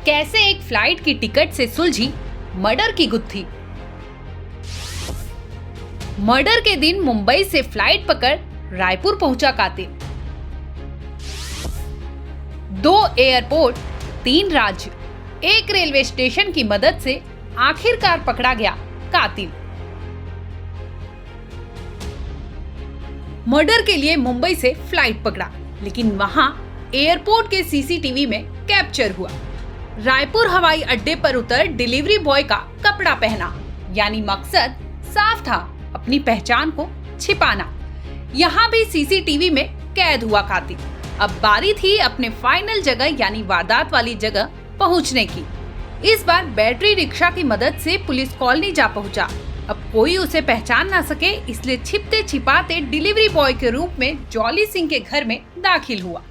कैसे एक फ्लाइट की टिकट से सुलझी मर्डर की गुत्थी। मर्डर के दिन मुंबई से फ्लाइट पकड़ रायपुर पहुंचा कातिल। 2 एयरपोर्ट, 3 राज्य, 1 रेलवे स्टेशन की मदद से आखिरकार पकड़ा गया कातिल। मर्डर के लिए मुंबई से फ्लाइट पकड़ा, लेकिन वहां एयरपोर्ट के सीसीटीवी में कैप्चर हुआ। रायपुर हवाई अड्डे पर उतर डिलीवरी बॉय का कपड़ा पहना, यानी मकसद साफ था, अपनी पहचान को छिपाना। यहाँ भी सीसीटीवी में कैद हुआ कातिल। अब बारी थी अपने फाइनल जगह यानी वारदात वाली जगह पहुँचने की। इस बार बैटरी रिक्शा की मदद से पुलिस कॉलोनी जा पहुंचा। अब कोई उसे पहचान ना सके, इसलिए छिपते छिपाते डिलीवरी बॉय के रूप में जॉली सिंह के घर में दाखिल हुआ।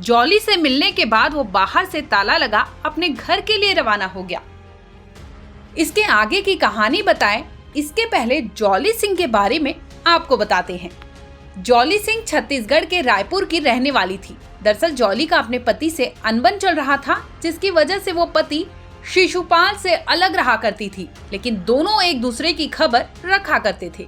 जॉली से मिलने के बाद वो बाहर से ताला लगा अपने घर के लिए रवाना हो गया। इसके आगे की कहानी बताएं, इसके पहले जॉली सिंह के बारे में आपको बताते हैं। जॉली सिंह छत्तीसगढ़ के रायपुर की रहने वाली थी। दरअसल जॉली का अपने पति से अनबन चल रहा था, जिसकी वजह से वो पति शिशुपाल से अलग रहा करती थी, लेकिन दोनों एक दूसरे की खबर रखा करते थे।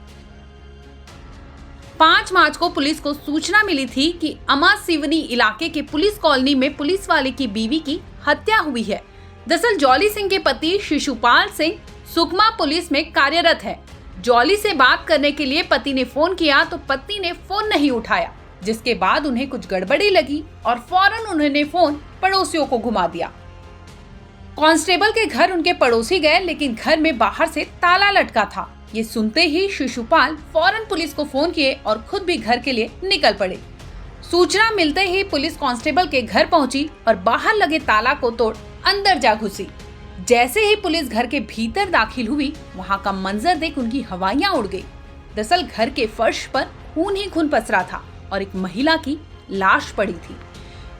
5 मार्च को पुलिस को सूचना मिली थी कि अमा सिवनी इलाके के पुलिस कॉलोनी में पुलिस वाले की बीवी की हत्या हुई है। दरअसल जॉली सिंह के पति शिशुपाल सिंह सुकमा पुलिस में कार्यरत है। जॉली से बात करने के लिए पति ने फोन किया तो पत्नी ने फोन नहीं उठाया, जिसके बाद उन्हें कुछ गड़बड़ी लगी और फौरन उन्होंने फोन पड़ोसियों को घुमा दिया। कांस्टेबल के घर उनके पड़ोसी गए, लेकिन घर में बाहर से ताला लटका था। ये सुनते ही शिशुपाल फौरन पुलिस को फोन किए और खुद भी घर के लिए निकल पड़े। सूचना मिलते ही पुलिस कांस्टेबल के घर पहुंची और बाहर लगे ताला को तोड़ अंदर जा घुसी। जैसे ही पुलिस घर के भीतर दाखिल हुई, वहां का मंजर देख उनकी हवाइयां उड़ गई। दरअसल घर के फर्श पर खून ही खून पसरा था और एक महिला की लाश पड़ी थी।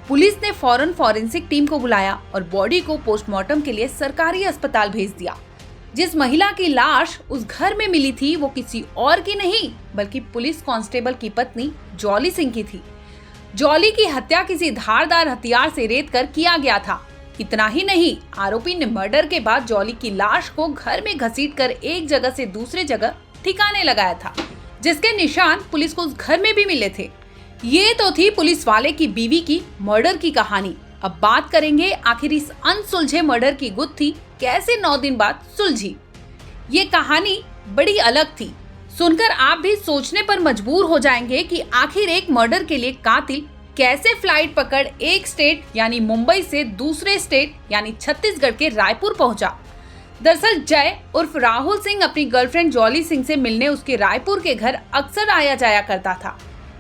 पुलिस ने फौरन फॉरेंसिक टीम को बुलाया और बॉडी को पोस्टमार्टम के लिए सरकारी अस्पताल भेज दिया। जिस महिला की लाश उस घर में मिली थी वो किसी और की नहीं, बल्कि पुलिस कांस्टेबल की पत्नी जॉली सिंह की थी। जॉली की हत्या किसी धारदार हथियार से रेत कर किया गया था। इतना ही नहीं, आरोपी ने मर्डर के बाद जॉली की लाश को घर में घसीटकर एक जगह से दूसरे जगह ठिकाने लगाया था, जिसके निशान पुलिस को उस घर में भी मिले थे। ये तो थी पुलिस वाले की बीवी की मर्डर की कहानी। अब बात करेंगे आखिर इस अनसुलझे मर्डर की गुत्थी कैसे 9 दिन बाद सुलझी। ये कहानी बड़ी अलग थी। सुनकर आप भी सोचने पर मजबूर हो जाएंगे कि आखिर एक मर्डर के लिए कातिल कैसे फ्लाइट पकड़ एक स्टेट यानी मुंबई से दूसरे स्टेट यानी छत्तीसगढ़ के रायपुर पहुंचा। दरअसल जय उर्फ राहुल सिंह अपनी गर्लफ्रेंड जॉली सिंह से मिलने उसके रायपुर के घर अक्सर आया जाया करता था।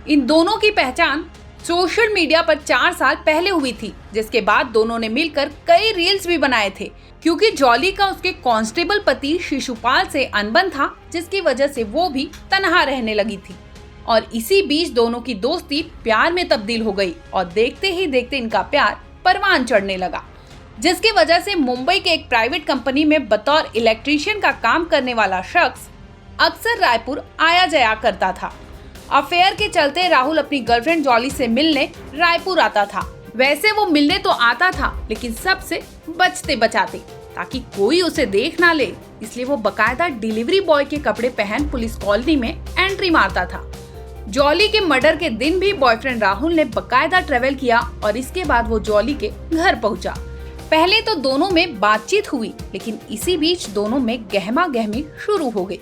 इन दोनों की पहचान सोशल मीडिया पर 4 साल पहले हुई थी, जिसके बाद दोनों ने मिलकर कई रील्स भी बनाए थे। क्योंकि जॉली का उसके कांस्टेबल पति शिशुपाल से अनबन था, जिसकी वजह से वो भी तनहा रहने लगी थी। और इसी बीच दोनों की दोस्ती प्यार में तब्दील हो गई और देखते ही देखते इनका प्यार परवान चढ़ने लगा, जिसकी वजह से मुंबई के एक प्राइवेट कंपनी में बतौर इलेक्ट्रीशियन का काम करने वाला शख्स अक्सर रायपुर आया जाया करता था। अफेयर के चलते राहुल अपनी गर्लफ्रेंड जॉली से मिलने रायपुर आता था। वैसे वो मिलने तो आता था, लेकिन सबसे बचते बचाते, ताकि कोई उसे देख ना ले, इसलिए वो बकायदा डिलीवरी बॉय के कपड़े पहन पुलिस कॉलोनी में एंट्री मारता था। जॉली के मर्डर के दिन भी बॉयफ्रेंड राहुल ने बकायदा ट्रेवल किया और इसके बाद वो जॉली के घर पहुंचा। पहले तो दोनों में बातचीत हुई, लेकिन इसी बीच दोनों में गहमा गहमी शुरू हो गई।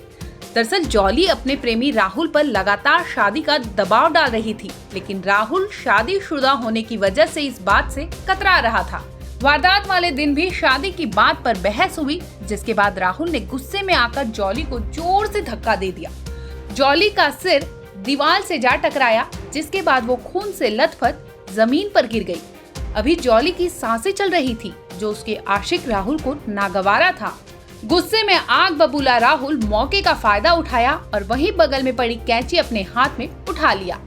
दरअसल जॉली अपने प्रेमी राहुल पर लगातार शादी का दबाव डाल रही थी, लेकिन राहुल शादीशुदा होने की वजह से इस बात से कतरा रहा था। वारदात वाले दिन भी शादी की बात पर बहस हुई, जिसके बाद राहुल ने गुस्से में आकर जॉली को जोर से धक्का दे दिया। जॉली का सिर दीवार से जा टकराया, जिसके बाद वो खून से लथपथ जमीन पर गिर गई। अभी जॉली की सांसें चल रही थी, जो उसके आशिक राहुल को नागवारा था। गुस्से में आग बबूला राहुल मौके का फायदा उठाया और वहीं बगल में पड़ी कैंची अपने हाथ में उठा लिया।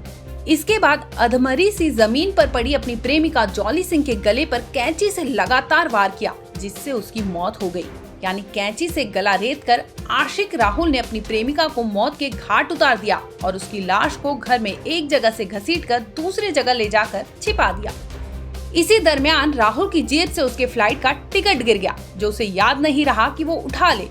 इसके बाद अधमरी सी जमीन पर पड़ी अपनी प्रेमिका जॉली सिंह के गले पर कैंची से लगातार वार किया, जिससे उसकी मौत हो गई। यानी कैंची से गला रेत कर आशिक राहुल ने अपनी प्रेमिका को मौत के घाट उतार दिया और उसकी लाश को घर में एक जगह से घसीटकर दूसरे जगह ले जाकर छिपा दिया। इसी दरमियान राहुल की जेब से उसके फ्लाइट का टिकट गिर गया, जो उसे याद नहीं रहा कि वो उठा ले।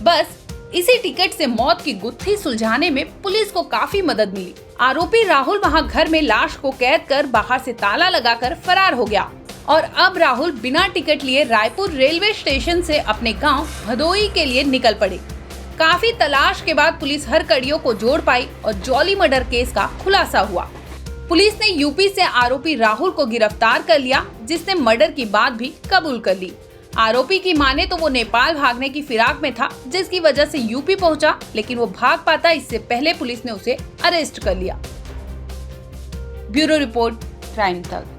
बस इसी टिकट से मौत की गुत्थी सुलझाने में पुलिस को काफी मदद मिली। आरोपी राहुल वहां घर में लाश को कैद कर बाहर से ताला लगाकर फरार हो गया और अब राहुल बिना टिकट लिए रायपुर रेलवे स्टेशन से अपने गांव भदोई के लिए निकल पड़े। काफी तलाश के बाद पुलिस हर कड़ियों को जोड़ पाई और जॉली मर्डर केस का खुलासा हुआ। पुलिस ने यूपी से आरोपी राहुल को गिरफ्तार कर लिया, जिसने मर्डर की बात भी कबूल कर ली। आरोपी की माने तो वो नेपाल भागने की फिराक में था, जिसकी वजह से यूपी पहुंचा, लेकिन वो भाग पाता इससे पहले पुलिस ने उसे अरेस्ट कर लिया। ब्यूरो रिपोर्ट, टाइम तक।